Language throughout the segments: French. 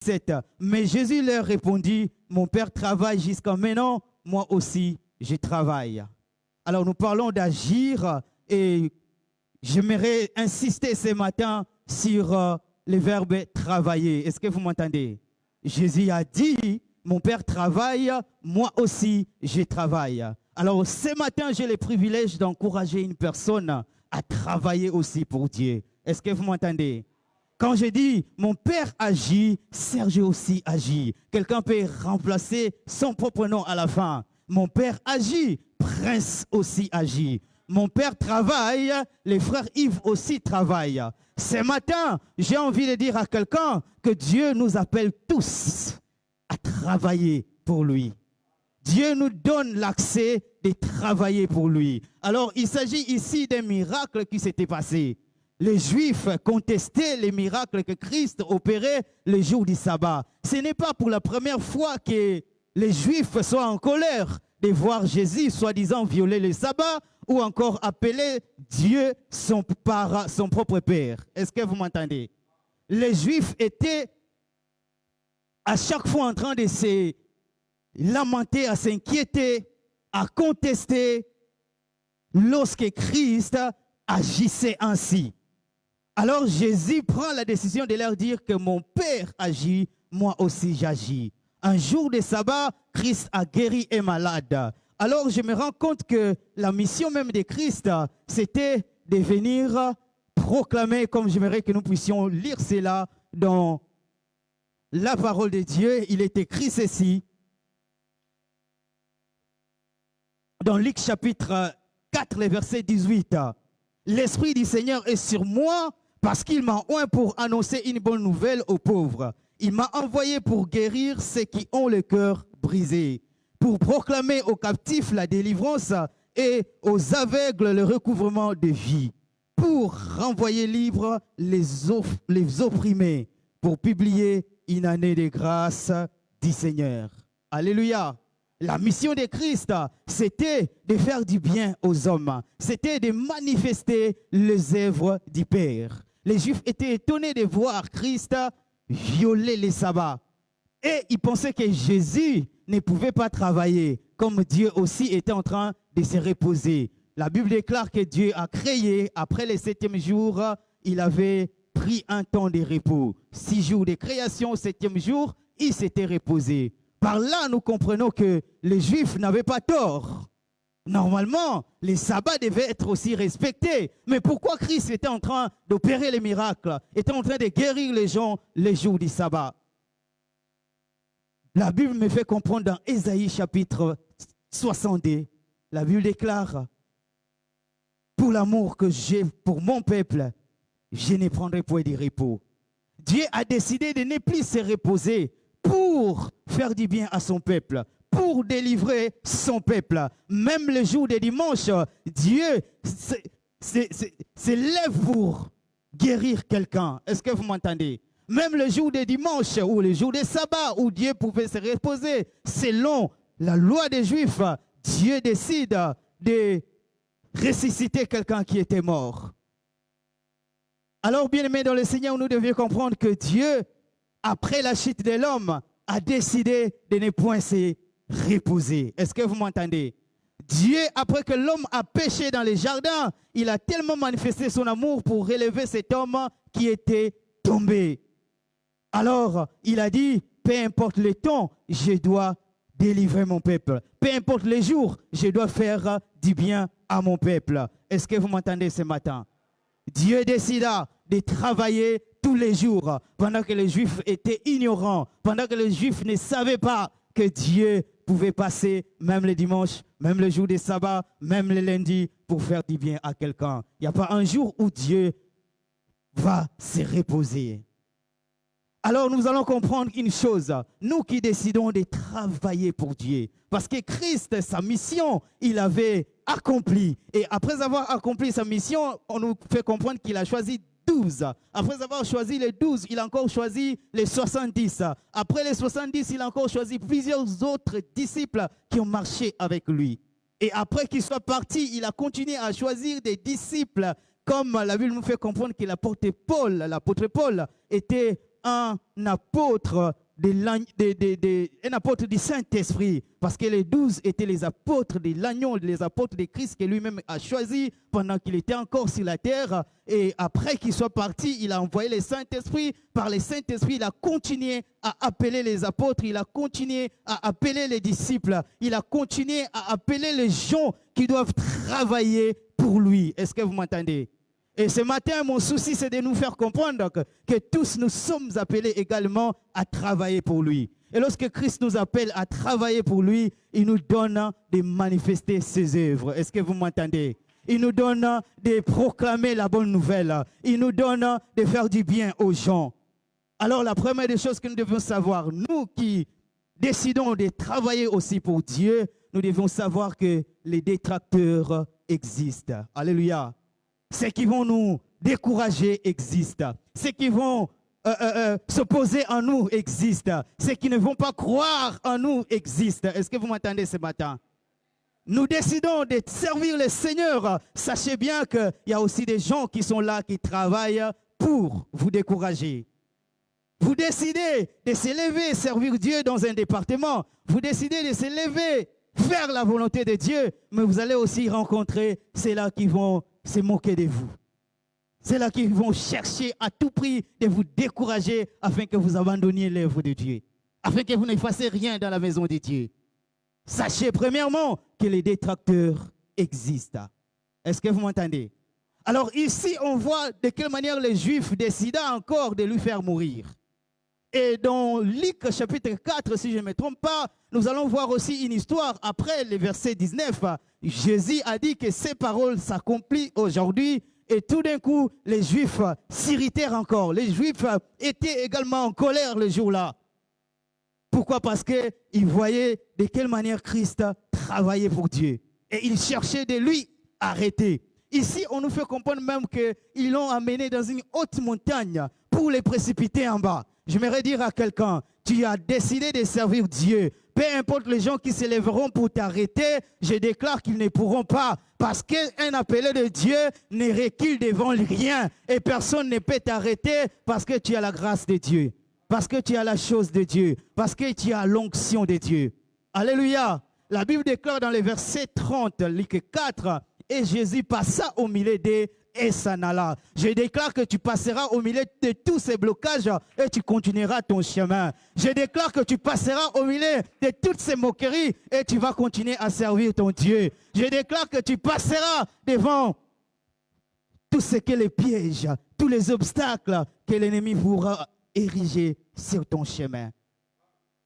7. Mais Jésus leur répondit, mon Père travaille jusqu'à maintenant, moi aussi je travaille. Alors nous parlons d'agir et j'aimerais insister ce matin sur le verbe travailler. Est-ce que vous m'entendez? Jésus a dit, mon Père travaille, moi aussi je travaille. Alors ce matin, j'ai le privilège d'encourager une personne à travailler aussi pour Dieu. Est-ce que vous m'entendez? Quand je dis mon Père agit, Serge aussi agit. Quelqu'un peut remplacer son propre nom à la fin. Mon Père agit, Prince aussi agit. Mon Père travaille, les frères Yves aussi travaillent. Ce matin, j'ai envie de dire à quelqu'un que Dieu nous appelle tous à travailler pour lui. Dieu nous donne l'accès de travailler pour lui. Alors, il s'agit ici d'un miracle qui s'était passé. Les Juifs contestaient les miracles que Christ opérait le jour du sabbat. Ce n'est pas pour la première fois que les Juifs sont en colère de voir Jésus soi-disant violer le sabbat ou encore appeler Dieu son propre Père. Est-ce que vous m'entendez? Les Juifs étaient à chaque fois en train de se lamenter, à s'inquiéter, à contester lorsque Christ agissait ainsi. Alors Jésus prend la décision de leur dire que mon Père agit, moi aussi j'agis. Un jour de sabbat, Christ a guéri un malade. Alors je me rends compte que la mission même de Christ, c'était de venir proclamer, comme j'aimerais que nous puissions lire cela dans la parole de Dieu. Il est écrit ceci, dans Luc chapitre 4, le verset 18. L'Esprit du Seigneur est sur moi parce qu'il m'a oint pour annoncer une bonne nouvelle aux pauvres. Il m'a envoyé pour guérir ceux qui ont le cœur brisé, pour proclamer aux captifs la délivrance et aux aveugles le recouvrement de vie, pour renvoyer libres les opprimés, pour publier une année de grâce du Seigneur. Alléluia. La mission de Christ, c'était de faire du bien aux hommes. C'était de manifester les œuvres du Père. Les Juifs étaient étonnés de voir Christ violer les sabbats. Et ils pensaient que Jésus ne pouvait pas travailler, comme Dieu aussi était en train de se reposer. La Bible déclare que Dieu a créé, après le 7e jour, il avait pris un temps de repos. 6 jours de création, au 7e jour, il s'était reposé. Par là, nous comprenons que les Juifs n'avaient pas tort. Normalement, les sabbats devaient être aussi respectés. Mais pourquoi Christ était en train d'opérer les miracles, était en train de guérir les gens les jours du sabbat? La Bible me fait comprendre dans Ésaïe chapitre 62, la Bible déclare, pour l'amour que j'ai pour mon peuple, je ne prendrai point de repos. Dieu a décidé de ne plus se reposer pour faire du bien à son peuple, pour délivrer son peuple. Même le jour de dimanche, Dieu se lève pour guérir quelqu'un. Est-ce que vous m'entendez? Même le jour de dimanche ou le jour de sabbat où Dieu pouvait se reposer, selon la loi des Juifs, Dieu décide de ressusciter quelqu'un qui était mort. Alors, bien aimés dans le Seigneur, nous devions comprendre que Dieu, après la chute de l'homme, a décidé de ne point se reposer. Est-ce que vous m'entendez? Dieu, après que l'homme a péché dans les jardins, il a tellement manifesté son amour pour relever cet homme qui était tombé. Alors, il a dit, peu importe le temps, je dois délivrer mon peuple. Peu importe les jours, je dois faire du bien à mon peuple. Est-ce que vous m'entendez ce matin? Dieu décida de travailler tous les jours, pendant que les Juifs étaient ignorants, pendant que les Juifs ne savaient pas que Dieu pouvait passer même le dimanche, même le jour des sabbats, même le lundi, pour faire du bien à quelqu'un. Il n'y a pas un jour où Dieu va se reposer. Alors nous allons comprendre une chose, nous qui décidons de travailler pour Dieu, parce que Christ, sa mission, il avait accompli. Et après avoir accompli sa mission, on nous fait comprendre qu'il a choisi 12. Après avoir choisi les 12, il a encore choisi les 70. Après les 70, il a encore choisi plusieurs autres disciples qui ont marché avec lui. Et après qu'il soit parti, il a continué à choisir des disciples, comme la Bible nous fait comprendre que l'apôtre Paul était un apôtre un apôtre du Saint-Esprit, parce que les 12 étaient les apôtres de l'agneau, les apôtres de Christ que lui-même a choisi pendant qu'il était encore sur la terre. Et après qu'il soit parti, il a envoyé le Saint-Esprit. Par le Saint-Esprit, il a continué à appeler les apôtres, il a continué à appeler les disciples, il a continué à appeler les gens qui doivent travailler pour lui. Est-ce que vous m'entendez? Et ce matin, mon souci, c'est de nous faire comprendre que tous nous sommes appelés également à travailler pour lui. Et lorsque Christ nous appelle à travailler pour lui, il nous donne de manifester ses œuvres. Est-ce que vous m'entendez? Il nous donne de proclamer la bonne nouvelle. Il nous donne de faire du bien aux gens. Alors la première des choses que nous devons savoir, nous qui décidons de travailler aussi pour Dieu, nous devons savoir que les détracteurs existent. Alléluia. Ceux qui vont nous décourager existent. Ceux qui vont s'opposer à nous existent. Ceux qui ne vont pas croire en nous existent. Est-ce que vous m'entendez ce matin? Nous décidons de servir le Seigneur. Sachez bien qu'il y a aussi des gens qui sont là, qui travaillent pour vous décourager. Vous décidez de se lever, servir Dieu dans un département. Vous décidez de se lever, faire la volonté de Dieu. Mais vous allez aussi rencontrer ceux-là qui vont se moquer de vous. C'est là qu'ils vont chercher à tout prix de vous décourager afin que vous abandonniez l'œuvre de Dieu, afin que vous ne fassiez rien dans la maison de Dieu. Sachez premièrement que les détracteurs existent. Est-ce que vous m'entendez? Alors ici, on voit de quelle manière les Juifs décidaient encore de lui faire mourir. Et dans Luc chapitre 4, si je ne me trompe pas, nous allons voir aussi une histoire. Après le verset 19, Jésus a dit que ces paroles s'accomplissent aujourd'hui. Et tout d'un coup, les Juifs s'irritèrent encore. Les Juifs étaient également en colère le jour-là. Pourquoi? Parce qu'ils voyaient de quelle manière Christ travaillait pour Dieu. Et ils cherchaient de lui arrêter. Ici, on nous fait comprendre même qu'ils l'ont amené dans une haute montagne pour les précipiter en bas. J'aimerais dire à quelqu'un, tu as décidé de servir Dieu. Peu importe les gens qui se lèveront pour t'arrêter, je déclare qu'ils ne pourront pas. Parce qu'un appelé de Dieu ne recule devant rien. Et personne ne peut t'arrêter parce que tu as la grâce de Dieu. Parce que tu as la chose de Dieu. Parce que tu as l'onction de Dieu. Alléluia. La Bible déclare dans le verset 30, Luc 4, et Jésus passa au milieu d'eux et s'en alla. Je déclare que tu passeras au milieu de tous ces blocages et tu continueras ton chemin. Je déclare que tu passeras au milieu de toutes ces moqueries et tu vas continuer à servir ton Dieu. Je déclare que tu passeras devant tout ce que les pièges, tous les obstacles que l'ennemi pourra ériger sur ton chemin.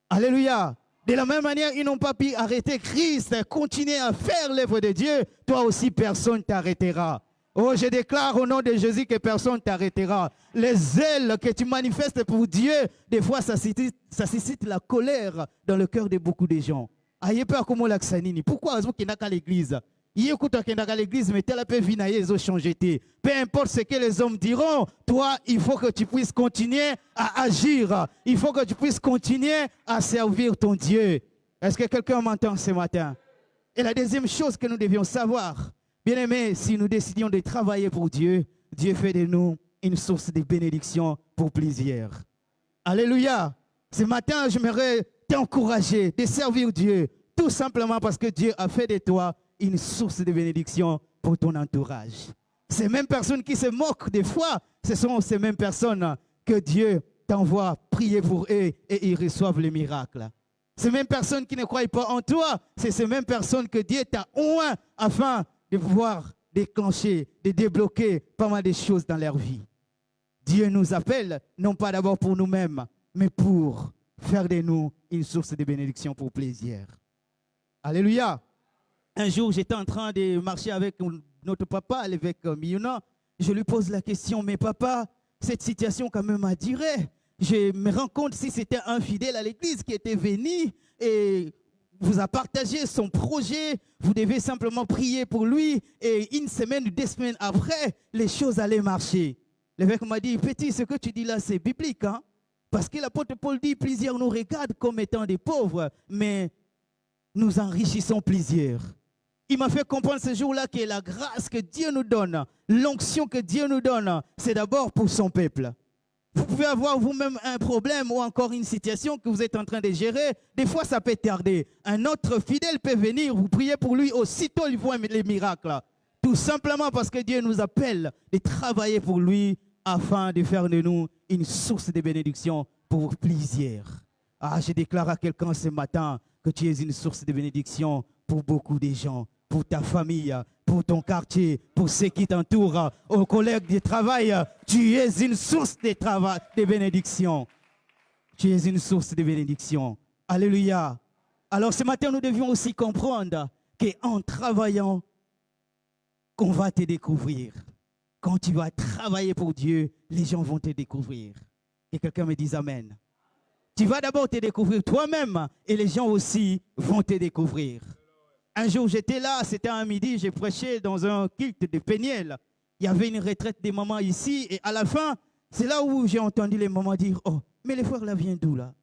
Alléluia. De la même manière, ils n'ont pas pu arrêter Christ, continuer à faire l'œuvre de Dieu. Toi aussi, personne ne t'arrêtera. Oh, je déclare au nom de Jésus que personne ne t'arrêtera. Les ailes que tu manifestes pour Dieu, des fois, ça suscite la colère dans le cœur de beaucoup de gens. Aïe, pas comme l'Aksanini. Pourquoi est-ce qu'il n'y a qu'à l'église? Il écoute qu'il n'y a qu'à l'église, mais tel peu vinaille, ils ont changé. Peu importe ce que les hommes diront, toi, il faut que tu puisses continuer à agir. Il faut que tu puisses continuer à servir ton Dieu. Est-ce que quelqu'un m'entend ce matin? Et la deuxième chose que nous devions savoir, bien-aimés, si nous décidions de travailler pour Dieu, Dieu fait de nous une source de bénédiction pour plusieurs. Alléluia. Ce matin, j'aimerais t'encourager de servir Dieu, tout simplement parce que Dieu a fait de toi une source de bénédiction pour ton entourage. Ces mêmes personnes qui se moquent des fois, ce sont ces mêmes personnes que Dieu t'envoie prier pour eux et ils reçoivent les miracles. Ces mêmes personnes qui ne croient pas en toi, c'est ces mêmes personnes que Dieu t'a oint afin de pouvoir déclencher, de débloquer pas mal de choses dans leur vie. Dieu nous appelle, non pas d'abord pour nous-mêmes, mais pour faire de nous une source de bénédiction pour plaisir. Alléluia. Un jour, j'étais en train de marcher avec notre papa, avec Miona. Je lui pose la question, mais papa, cette situation quand même a duré. Je me rends compte si c'était un fidèle à l'église qui était venu et vous a partagé son projet, vous devez simplement prier pour lui et une semaine ou 2 semaines après, les choses allaient marcher. L'évêque m'a dit, petit, ce que tu dis là, c'est biblique, hein? Parce que l'apôtre Paul dit, plusieurs nous regardent comme étant des pauvres, mais nous enrichissons plusieurs. Il m'a fait comprendre ce jour-là que la grâce que Dieu nous donne, l'onction que Dieu nous donne, c'est d'abord pour son peuple. Vous pouvez avoir vous-même un problème ou encore une situation que vous êtes en train de gérer. Des fois, ça peut tarder. Un autre fidèle peut venir, vous priez pour lui, aussitôt il voit les miracles. Tout simplement parce que Dieu nous appelle de travailler pour lui afin de faire de nous une source de bénédiction pour plaisir. Ah, je déclare à quelqu'un ce matin que tu es une source de bénédiction pour beaucoup de gens, pour ta famille, pour ton quartier, pour ceux qui t'entourent, aux collègues de travail. Tu es une source de bénédiction. Tu es une source de bénédiction. Alléluia. Alors ce matin, nous devions aussi comprendre qu'en travaillant, qu'on va te découvrir. Quand tu vas travailler pour Dieu, les gens vont te découvrir. Et quelqu'un me dise Amen. Tu vas d'abord te découvrir toi-même et les gens aussi vont te découvrir. Un jour, j'étais là, c'était un midi, j'ai prêché dans un culte de Péniel. Il y avait une retraite des mamans ici et à la fin, c'est là où j'ai entendu les mamans dire « Oh, mais les frères là viennent d'où là ?»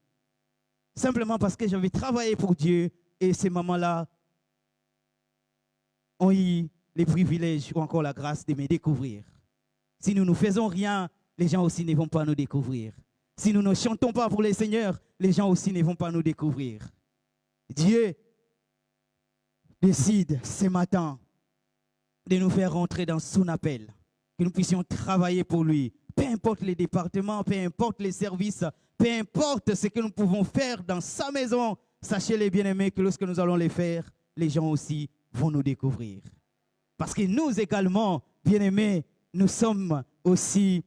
Simplement parce que j'avais travaillé pour Dieu et ces mamans-là ont eu les privilèges ou encore la grâce de me découvrir. Si nous ne faisons rien, les gens aussi ne vont pas nous découvrir. Si nous ne chantons pas pour le Seigneur, les gens aussi ne vont pas nous découvrir. Dieu décide ce matin de nous faire rentrer dans son appel, que nous puissions travailler pour lui, peu importe les départements, peu importe les services, peu importe ce que nous pouvons faire dans sa maison. Sachez les bien-aimés que lorsque nous allons les faire, les gens aussi vont nous découvrir. Parce que nous également, bien-aimés, nous sommes aussi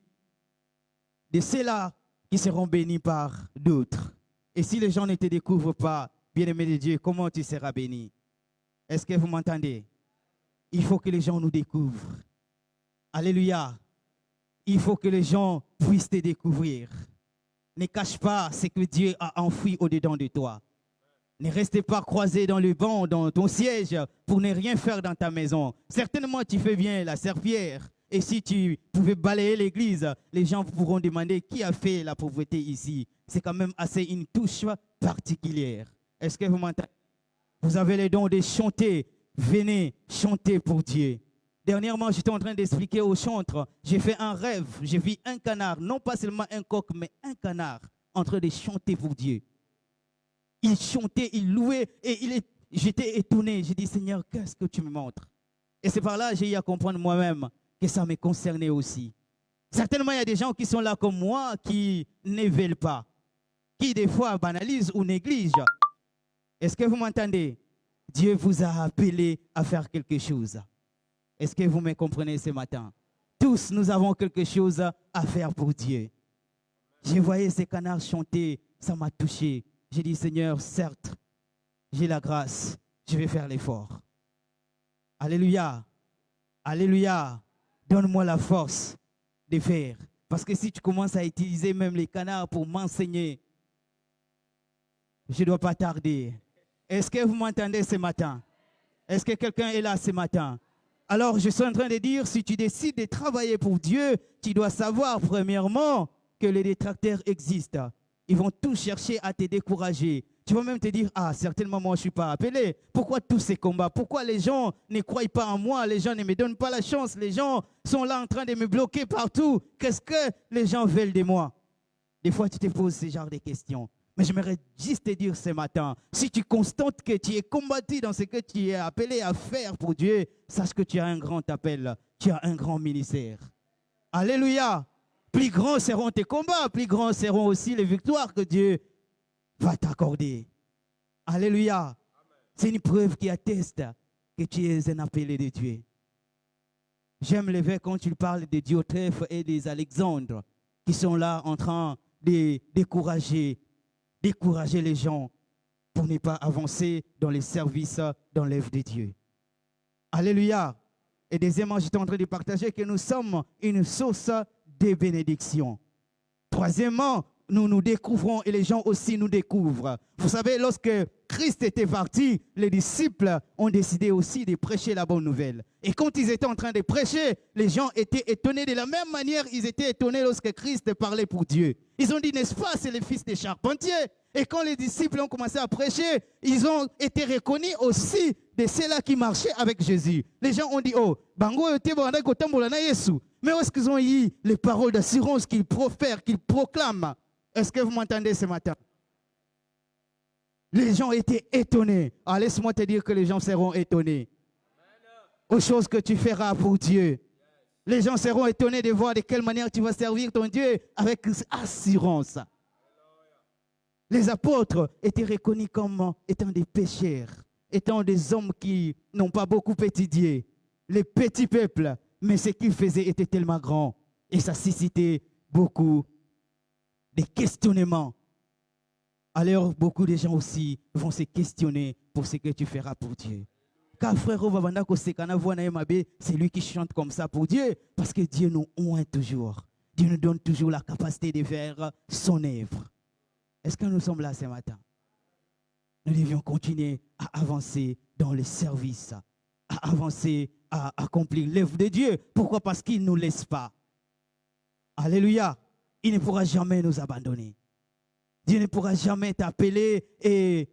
de ceux-là qui seront bénis par d'autres. Et si les gens ne te découvrent pas, bien-aimé de Dieu, comment tu seras béni? Est-ce que vous m'entendez? Il faut que les gens nous découvrent. Alléluia. Il faut que les gens puissent te découvrir. Ne cache pas ce que Dieu a enfoui au-dedans de toi. Ne restez pas croisé dans le banc, dans ton siège, pour ne rien faire dans ta maison. Certainement, tu fais bien la serpillière. Et si tu pouvais balayer l'église, les gens pourront demander qui a fait la pauvreté ici. C'est quand même assez une touche particulière. Est-ce que vous m'entendez? Vous avez le don de chanter. Venez chanter pour Dieu. Dernièrement, j'étais en train d'expliquer aux chantres. J'ai fait un rêve. J'ai vu un canard, non pas seulement un coq, mais un canard en train de chanter pour Dieu. Il chantait, il louait et j'étais étonné. J'ai dit, Seigneur, qu'est-ce que tu me montres? Et c'est par là que j'ai eu à comprendre moi-même que ça me concernait aussi. Certainement, il y a des gens qui sont là comme moi qui ne veulent pas, qui des fois banalisent ou négligent. Est-ce que vous m'entendez? Dieu vous a appelé à faire quelque chose. Est-ce que vous me comprenez ce matin? Tous, nous avons quelque chose à faire pour Dieu. J'ai voyé ces canards chanter, ça m'a touché. J'ai dit, Seigneur, certes, j'ai la grâce, je vais faire l'effort. Alléluia. Alléluia. Donne-moi la force de faire. Parce que si tu commences à utiliser même les canards pour m'enseigner, je ne dois pas tarder. Est-ce que vous m'entendez ce matin? Est-ce que quelqu'un est là ce matin? Alors, je suis en train de dire, si tu décides de travailler pour Dieu, tu dois savoir, premièrement, que les détracteurs existent. Ils vont tous chercher à te décourager. Tu vas même te dire, ah, certainement, moi, je ne suis pas appelé. Pourquoi tous ces combats? Pourquoi les gens ne croient pas en moi? Les gens ne me donnent pas la chance. Les gens sont là en train de me bloquer partout. Qu'est-ce que les gens veulent de moi? Des fois, tu te poses ce genre de questions. Mais j'aimerais juste te dire ce matin, si tu constates que tu es combattu dans ce que tu es appelé à faire pour Dieu, sache que tu as un grand appel, tu as un grand ministère. Alléluia. Plus grands seront tes combats, plus grands seront aussi les victoires que Dieu va t'accorder. Alléluia. C'est une preuve qui atteste que tu es un appelé de Dieu. J'aime les vers quand tu parles de Diotrephe et des Alexandres qui sont là en train de décourager les gens pour ne pas avancer dans les services, dans l'œuvre de Dieu. Alléluia. Et deuxièmement, j'étais en train de partager que nous sommes une source de bénédiction. Troisièmement, nous nous découvrons et les gens aussi nous découvrent. Vous savez, lorsque Christ était parti, les disciples ont décidé aussi de prêcher la bonne nouvelle. Et quand ils étaient en train de prêcher, les gens étaient étonnés de la même manière. Ils étaient étonnés lorsque Christ parlait pour Dieu. Ils ont dit, n'est-ce pas, c'est le fils des charpentiers. Et quand les disciples ont commencé à prêcher, ils ont été reconnus aussi de ceux-là qui marchaient avec Jésus. Les gens ont dit, oh, bango yote banda kotambola na Yesu. Mais où est-ce qu'ils ont eu les paroles d'assurance qu'ils profèrent, qu'ils proclament? Est-ce que vous m'entendez ce matin? Les gens étaient étonnés. Ah, laisse-moi te dire que les gens seront étonnés aux choses que tu feras pour Dieu. Les gens seront étonnés de voir de quelle manière tu vas servir ton Dieu avec assurance. Les apôtres étaient reconnus comme étant des pécheurs, étant des hommes qui n'ont pas beaucoup étudié, les petits peuples, mais ce qu'ils faisaient était tellement grand et ça suscitait beaucoup de questionnements. Alors, beaucoup de gens aussi vont se questionner pour ce que tu feras pour Dieu. Car frère, c'est lui qui chante comme ça pour Dieu, parce que Dieu nous oint toujours. Dieu nous donne toujours la capacité de faire son œuvre. Est-ce que nous sommes là ce matin? Nous devions continuer à avancer dans le service, à avancer, à accomplir l'œuvre de Dieu. Pourquoi? Parce qu'il ne nous laisse pas. Alléluia. Il ne pourra jamais nous abandonner. Dieu ne pourra jamais t'appeler et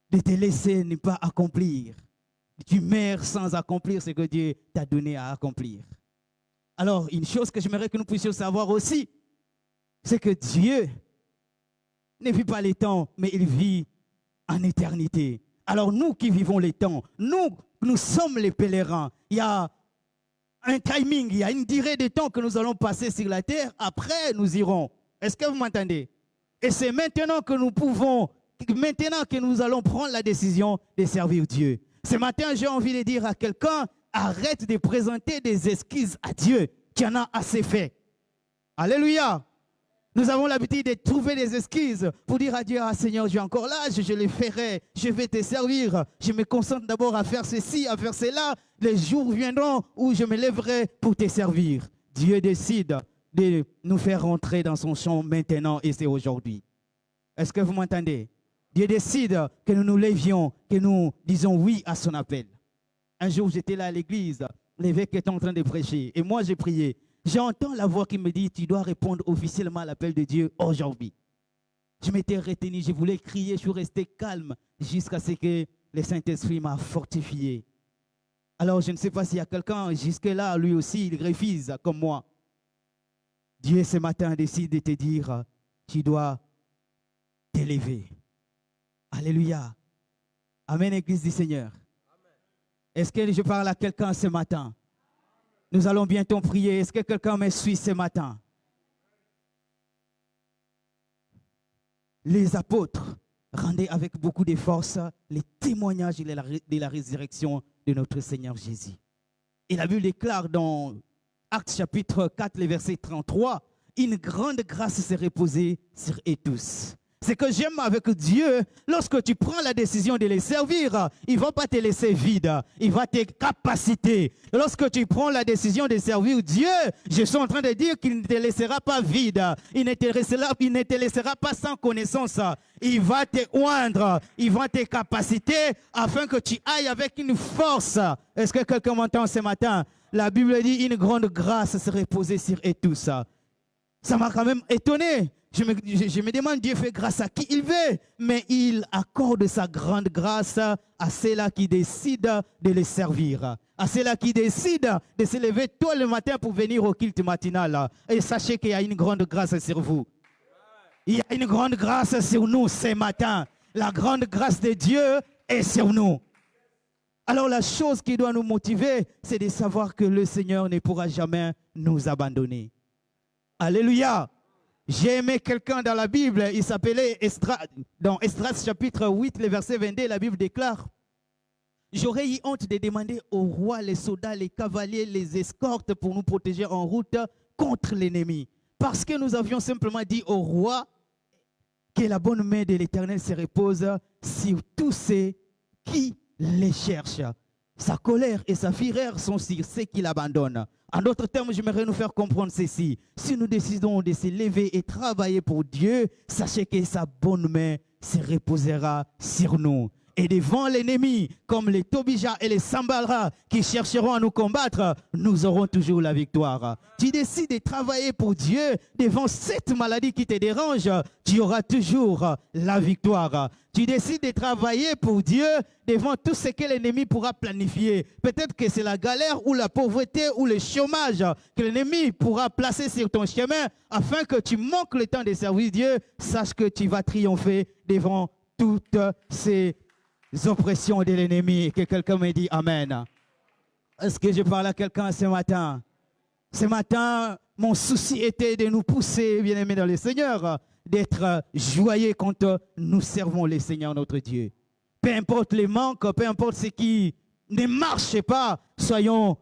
de te laisser ne pas accomplir. Tu meurs sans accomplir ce que Dieu t'a donné à accomplir. Alors, une chose que j'aimerais que nous puissions savoir aussi, c'est que Dieu ne vit pas les temps, mais il vit en éternité. Alors, nous qui vivons les temps, nous sommes les pèlerins. Il y a un timing, il y a une durée de temps que nous allons passer sur la terre. Après, nous irons. Est-ce que vous m'entendez? Et c'est maintenant que nous pouvons, maintenant que nous allons prendre la décision de servir Dieu. Ce matin, j'ai envie de dire à quelqu'un, arrête de présenter des excuses à Dieu. Tu en as assez fait. Alléluia. Nous avons l'habitude de trouver des excuses pour dire à Dieu, ah Seigneur, je suis encore là, je le ferai, je vais te servir. Je me concentre d'abord à faire ceci, à faire cela. Les jours viendront où je me lèverai pour te servir. Dieu décide de nous faire rentrer dans son champ maintenant et c'est aujourd'hui. Est-ce que vous m'entendez? Dieu décide que nous nous lévions, que nous disons oui à son appel. Un jour, j'étais là à l'église, l'évêque était en train de prêcher et moi j'ai prié. J'entends la voix qui me dit, tu dois répondre officiellement à l'appel de Dieu aujourd'hui. Je m'étais retenu, je voulais crier, je suis resté calme jusqu'à ce que le Saint-Esprit m'a fortifié. Alors, je ne sais pas s'il y a quelqu'un jusque-là, lui aussi, il refuse comme moi. Dieu, ce matin, décide de te dire, tu dois t'élever. Alléluia. Amen, Église du Seigneur. Est-ce que je parle à quelqu'un ce matin? Nous allons bientôt prier. Est-ce que quelqu'un me suit ce matin? Les apôtres rendaient avec beaucoup de force les témoignages de la résurrection de notre Seigneur Jésus. Et la Bible déclare dans Actes chapitre 4, le verset 33, une grande grâce s'est reposée sur eux tous. Ce que j'aime avec Dieu, lorsque tu prends la décision de les servir, il ne va pas te laisser vide, il va te capaciter. Lorsque tu prends la décision de servir Dieu, je suis en train de dire qu'il ne te laissera pas vide, il ne te laissera pas sans connaissance. Il va te oindre, il va te capaciter afin que tu ailles avec une force. Est-ce que quelqu'un m'entend ce matin? La Bible dit une grande grâce se reposer sur eux tous. Ça m'a quand même étonné. Je me demande, Dieu fait grâce à qui il veut, mais il accorde sa grande grâce à ceux-là qui décident de les servir, à ceux-là qui décident de se lever tôt le matin pour venir au culte matinal. Et sachez qu'il y a une grande grâce sur vous. Il y a une grande grâce sur nous ce matin. La grande grâce de Dieu est sur nous. Alors la chose qui doit nous motiver, c'est de savoir que le Seigneur ne pourra jamais nous abandonner. Alléluia. J'ai aimé quelqu'un dans la Bible, il s'appelait Esdras. Dans Esdras chapitre 8, le verset 22, la Bible déclare, j'aurais eu honte de demander au roi les soldats, les cavaliers, les escortes pour nous protéger en route contre l'ennemi. Parce que nous avions simplement dit au roi que la bonne main de l'Éternel se repose sur tous ceux qui les cherchent. Sa colère et sa fureur sont sur ceux qui l'abandonnent. En d'autres termes, j'aimerais nous faire comprendre ceci. Si nous décidons de se lever et travailler pour Dieu, sachez que sa bonne main se reposera sur nous. Et devant l'ennemi, comme les Tobija et les Sambalra qui chercheront à nous combattre, nous aurons toujours la victoire. Tu décides de travailler pour Dieu devant cette maladie qui te dérange, tu auras toujours la victoire. Tu décides de travailler pour Dieu devant tout ce que l'ennemi pourra planifier. Peut-être que c'est la galère ou la pauvreté ou le chômage que l'ennemi pourra placer sur ton chemin afin que tu manques le temps de servir Dieu. Sache que tu vas triompher devant toutes ces oppressions de l'ennemi. Que quelqu'un me dit Amen. Est-ce que je parle à quelqu'un ce matin? Ce matin, mon souci était de nous pousser, bien-aimés dans le Seigneur, d'être joyeux quand nous servons le Seigneur notre Dieu. Peu importe les manques, peu importe ce qui ne marche pas, soyons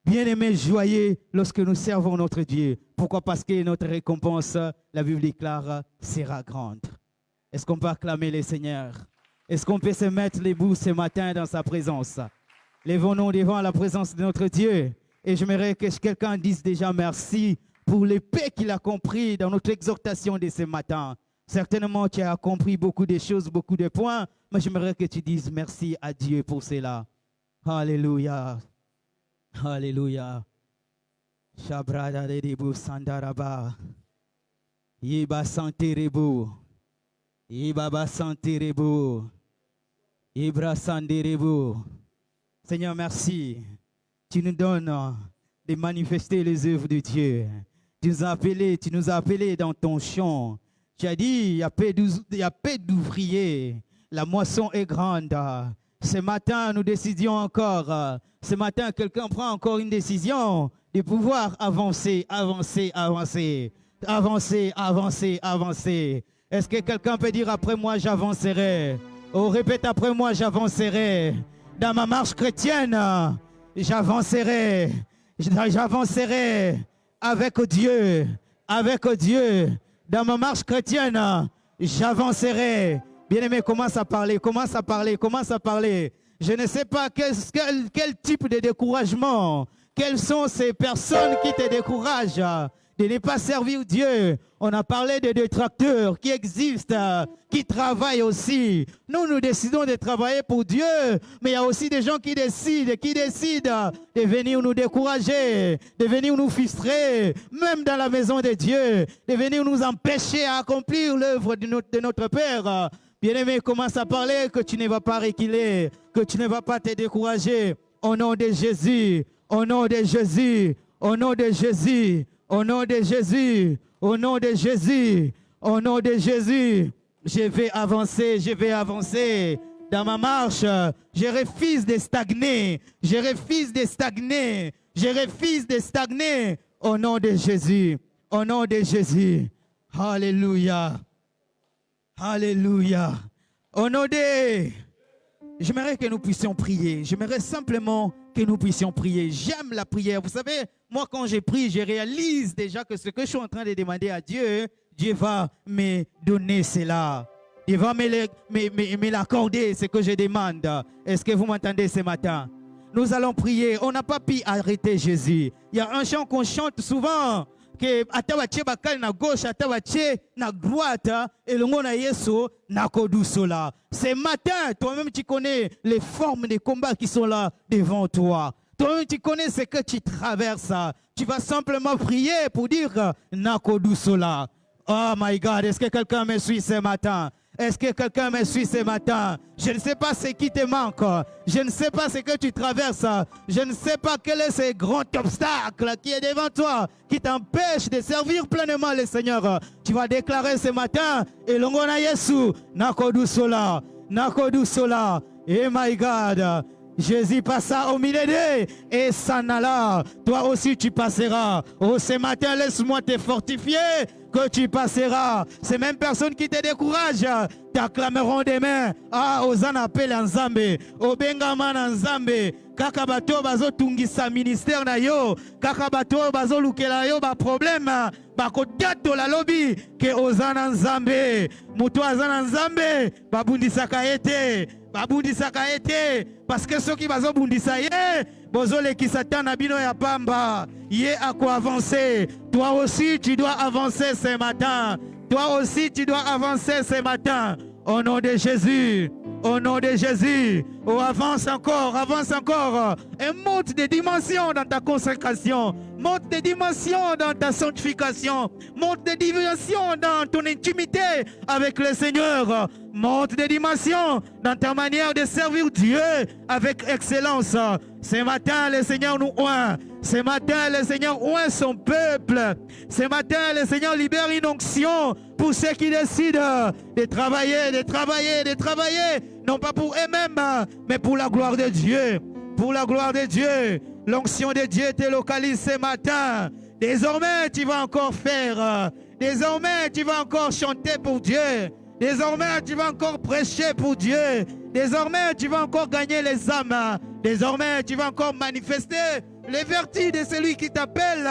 bien-aimés, joyeux lorsque nous servons notre Dieu. Pourquoi? Parce que notre récompense, la Bible déclare, sera grande. Est-ce qu'on peut acclamer le Seigneur? Est-ce qu'on peut se mettre debout ce matin dans sa présence? Lèvons-nous devant la présence de notre Dieu. Et j'aimerais que quelqu'un dise déjà merci pour les paix qu'il a compris dans notre exhortation de ce matin. Certainement, tu as compris beaucoup de choses, beaucoup de points, mais j'aimerais que tu dises merci à Dieu pour cela. Alléluia. Alléluia. Shabrada de debu sandaraba. Iba santerebu. Ibaba santerebu. Ibra sanderebu. Seigneur, merci. Tu nous donnes de manifester les œuvres de Dieu. Tu nous as appelés dans ton champ. Tu as dit, il y a peu d'ouvriers. La moisson est grande. Ce matin, nous décidions encore. Ce matin, quelqu'un prend encore une décision de pouvoir avancer, avancer, avancer. Avancer, avancer, avancer. Est-ce que quelqu'un peut dire après moi, j'avancerai? Oh, répète après moi, j'avancerai. Dans ma marche chrétienne, j'avancerai. J'avancerai avec Dieu. Avec Dieu. Dans ma marche chrétienne, j'avancerai. Bien-aimé, commence à parler, commence à parler, commence à parler. Je ne sais pas quel type de découragement, quelles sont ces personnes qui te découragent de ne pas servir Dieu. On a parlé de détracteurs qui existent, qui travaillent aussi. Nous décidons de travailler pour Dieu, mais il y a aussi des gens qui décident de venir nous décourager, de venir nous frustrer, même dans la maison de Dieu, de venir nous empêcher à accomplir l'œuvre de notre Père. Bien-aimé, commence à parler que tu ne vas pas reculer, que tu ne vas pas te décourager. Au nom de Jésus, au nom de Jésus, au nom de Jésus, au nom de Jésus, au nom de Jésus, au nom de Jésus, je vais avancer dans ma marche. Je refuse de stagner, je refuse de stagner, je refuse de stagner. Au nom de Jésus, au nom de Jésus. Alléluia, alléluia. Au nom de... J'aimerais que nous puissions prier. J'aimerais simplement que nous puissions prier. J'aime la prière. Vous savez, moi quand je prie, je réalise déjà que ce que je suis en train de demander à Dieu, Dieu va me donner cela. Il va me l'accorder, ce que je demande. Est-ce que vous m'entendez ce matin? Nous allons prier. On n'a pas pu arrêter Jésus. Il y a un chant qu'on chante souvent. Que atawache bakali na gauche, atawache na droite, et le monde a yeso na kodusola. Ce matin, toi-même tu connais les formes de combat qui sont là devant toi. Toi-même tu connais ce que tu traverses. Tu vas simplement prier pour dire na kodusola. Oh my God, est-ce que quelqu'un me suit ce matin? Est-ce que quelqu'un me suit ce matin? Je ne sais pas ce qui te manque. Je ne sais pas ce que tu traverses. Je ne sais pas quel est ce grand obstacle qui est devant toi, qui t'empêche de servir pleinement le Seigneur. Tu vas déclarer ce matin, et l'ongona Yesu, nakodu sola, et my God. Jésus passa au milieu d'eux et s'en alla. Toi aussi tu passeras. Oh, ce matin, laisse-moi te fortifier que tu passeras. Ces mêmes personnes qui te découragent t'acclameront demain. Ah, Ozana appelle en Zambé. Obengaman en Zambé. Kaka bato bazo tungisa ministère na yo. Kaka bato bazo lukela yo ba problème. Bako dato la lobby ke Ozana en Zambé. Muto Ozana en Zambé. Babundisaka ete. Babundisaka ete. Parce que ceux qui bazo bundisa ye. Bozo le ki satan na bino ya pamba. Yé à quoi avancer. Toi aussi tu dois avancer ce matin. Toi aussi tu dois avancer ce matin. Au nom de Jésus. Au nom de Jésus, oh, avance encore, et monte des dimensions dans ta consécration, monte des dimensions dans ta sanctification, monte des dimensions dans ton intimité avec le Seigneur, monte des dimensions dans ta manière de servir Dieu avec excellence. Ce matin, le Seigneur nous oint. Ce matin, le Seigneur oint son peuple. Ce matin, le Seigneur libère une onction pour ceux qui décident de travailler, non pas pour eux-mêmes, mais pour la gloire de Dieu. Pour la gloire de Dieu. L'onction de Dieu te localise ce matin. Désormais, tu vas encore faire. Désormais, tu vas encore chanter pour Dieu. Désormais, tu vas encore prêcher pour Dieu. Désormais, tu vas encore gagner les âmes. Désormais, tu vas encore manifester les vertus de celui qui t'appelle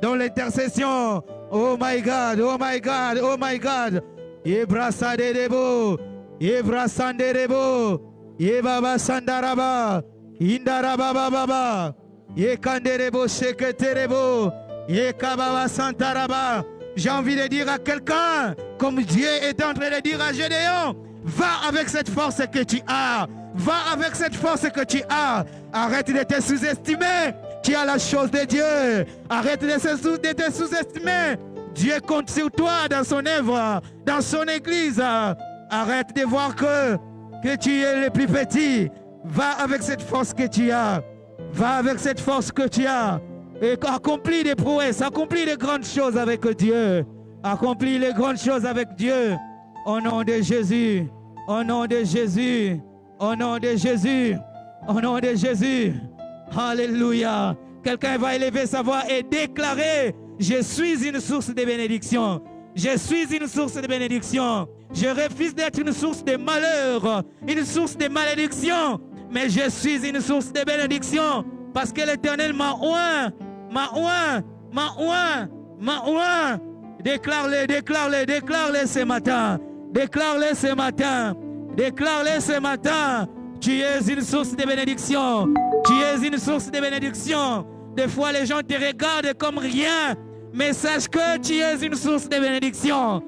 dans l'intercession. Oh my God, oh my God, oh my God. Yebrasa de debo, Yebrasa de debo, Yebaba sandaraba, Indaraba baba, Yekanderebo sheketerebo, Yekababa santaraba. J'ai envie de dire à quelqu'un, comme Dieu est en train de dire à Gédéon, va avec cette force que tu as. Va avec cette force que tu as. Arrête de te sous-estimer. Tu as la chose de Dieu. Arrête de te sous-estimer. Dieu compte sur toi dans son œuvre, dans son église. Arrête de voir que tu es le plus petit. Va avec cette force que tu as. Va avec cette force que tu as. Et accomplis des prouesses, accomplis de grandes choses avec Dieu. Accomplis les grandes choses avec Dieu. Au nom de Jésus. Au nom de Jésus. Au nom de Jésus. Au nom de Jésus. Alléluia. Quelqu'un va élever sa voix et déclarer: je suis une source de bénédiction. Je suis une source de bénédiction. Je refuse d'être une source de malheur, une source de malédiction. Mais je suis une source de bénédiction. Parce que l'Éternel m'a oint. M'a oint. M'a oint. M'a oint. Déclare-le, déclare-le, déclare-le ce matin. Déclare-le ce matin. Déclare-le ce matin. Tu es une source de bénédiction. Tu es une source de bénédiction. Des fois, les gens te regardent comme rien. Mais sache que tu es une source de bénédiction.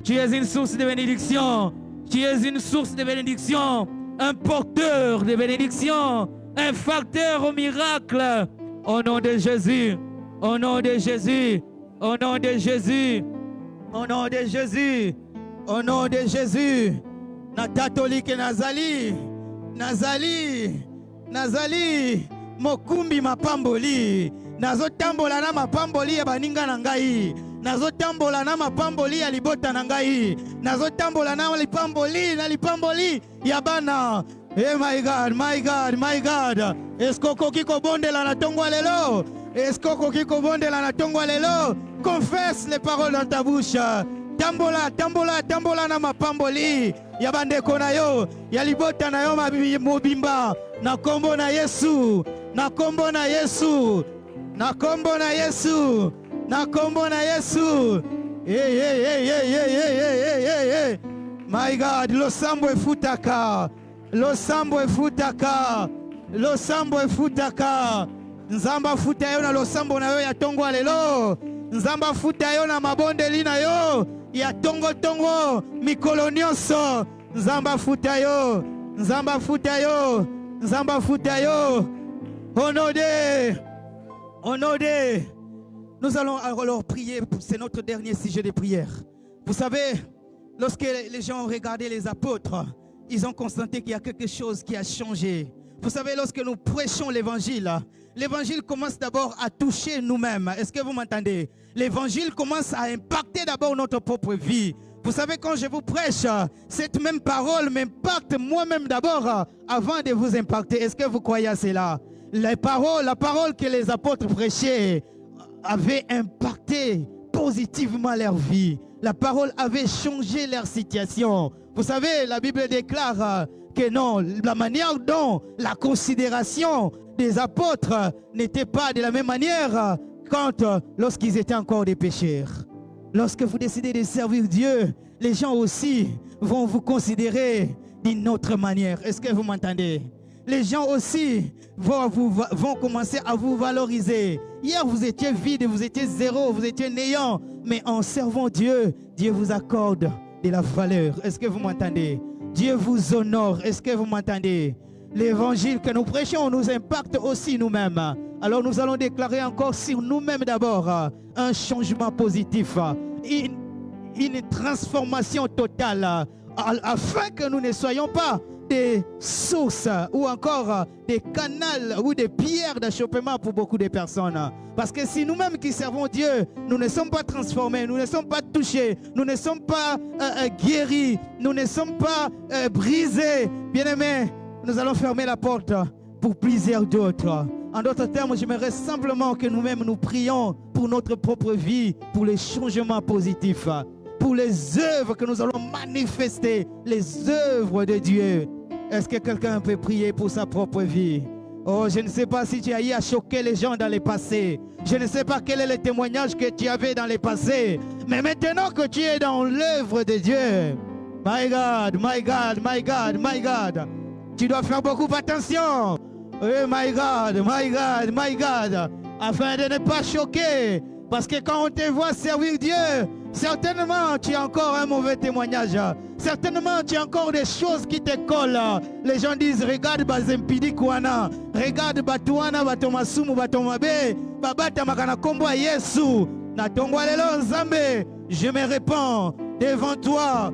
Tu es une source de bénédiction. Tu es une source de bénédiction. Un porteur de bénédiction. Un facteur au miracle. Au nom de Jésus. Au nom de Jésus. Au nom de Jésus. Au nom de Jésus. Au nom de Jésus. Natatolike Nazali. Nazali. Nazali. Mokumbi mapamboli. Nazotambola na mapamboli ya baninga na ngai. Nazotambola na mapamboli ya libota na ngai. Nazotambola na lipamboli ya bana. Hey my God, my God, my God. Eskoko kiko bondela na tongwa lelo. Eskoko kiko bondela na tongwa lelo. Confesse les paroles dans ta bouche. Tambola, tambola, tambola na mapamboli. Ya bandeko na yo. Ya libota na yo mobimba. Na kombo na Yesu. Na kombo na Yesu. Na kombo na Yesu. Na kombo na Yesu. Hey, hey, hey, hey, hey, hey, hey, hey, hey. My God, losambo efutaka. Losambo efutaka. Losambo efutaka. Nzamba futa yo na losambo na yo ya tongo lelo. Nzamba futa yo na mabondeli na yo ya tongo tongo mikolo nyonso. Nzamba futa yo. Nzamba futa yo. Nzamba futa yo. Honoré. Honoré. Nous allons alors prier. C'est notre dernier sujet de prière. Vous savez, lorsque les gens ont regardé les apôtres, ils ont constaté qu'il y a quelque chose qui a changé. Vous savez, lorsque nous prêchons l'évangile, l'évangile commence d'abord à toucher nous-mêmes. Est-ce que vous m'entendez? L'évangile commence à impacter d'abord notre propre vie. Vous savez, quand je vous prêche, cette même parole m'impacte moi-même d'abord avant de vous impacter. Est-ce que vous croyez à cela? La parole que les apôtres prêchaient avait impacté positivement leur vie. La parole avait changé leur situation. Vous savez, la Bible déclare que non, la manière dont la considération des apôtres n'était pas de la même manière lorsqu'ils étaient encore des pécheurs. Lorsque vous décidez de servir Dieu, les gens aussi vont vous considérer d'une autre manière. Est-ce que vous m'entendez? Les gens aussi vont commencer à vous valoriser. Hier, vous étiez vide, vous étiez zéro, vous étiez néant. Mais en servant Dieu, Dieu vous accorde de la valeur. Est-ce que vous m'entendez? Dieu vous honore. Est-ce que vous m'entendez? L'évangile que nous prêchons nous impacte aussi nous-mêmes. Alors nous allons déclarer encore sur nous-mêmes d'abord un changement positif, une transformation totale, afin que nous ne soyons pas des sources ou encore des canaux ou des pierres d'achoppement pour beaucoup de personnes. Parce que si nous-mêmes qui servons Dieu, nous ne sommes pas transformés, nous ne sommes pas touchés, nous ne sommes pas guéris, nous ne sommes pas brisés, bien-aimés, nous allons fermer la porte pour plusieurs d'autres. En d'autres termes, j'aimerais simplement que nous-mêmes nous prions pour notre propre vie, pour les changements positifs, pour les œuvres que nous allons manifester, les œuvres de Dieu. Est-ce que quelqu'un peut prier pour sa propre vie? Oh, je ne sais pas si tu as eu à choquer les gens dans le passé. Je ne sais pas quel est le témoignage que tu avais dans le passé. Mais maintenant que tu es dans l'œuvre de Dieu, my God, my God, my God, my God, tu dois faire beaucoup attention. Oui, my God, my God, my God, afin de ne pas choquer. Parce que quand on te voit servir Dieu, certainement tu as encore un mauvais témoignage. Certainement tu as encore des choses qui te collent. Les gens disent, regarde Bazempidi Kouana, regarde Batouana, Batomasumu, Batomabe, Babata Makana Kombo Yesu, Natongwa Lelo Nzambe, je me répands devant toi